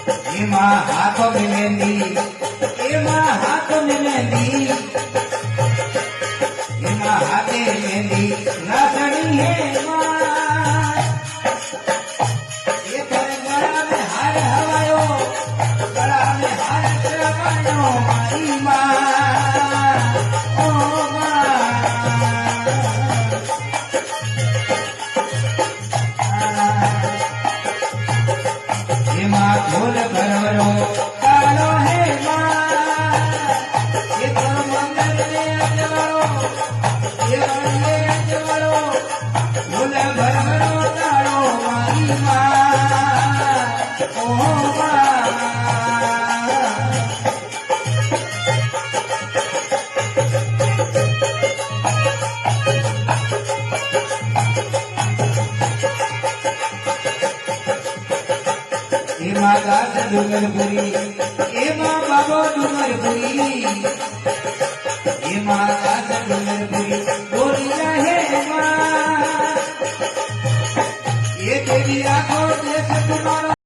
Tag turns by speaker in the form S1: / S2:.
S1: એમાં હાથ મેલેલી, એમાં હાથ મેલેલી, એમાં હાથે મેલી નાચણી હે માં. એ પર ગળા में હાર હવાયો, ગળા में હાર ચડાવાયો મારી માં. ઓ માં ઢોલ ભરવરો કાળો હે માં. એ તો મંગળ ને અજવાળો, એ મંગળે અજવાળો, ઢોલ ભરવરો કાળો મારી માં. ઓ માં એમાં ગાત ડુંગરપુરી, એમાં બાબો ડુંગરપુરી, એમાં ગાત ડુંગરપુરી બોલી રહે માં. એ દેવી આખો દેશ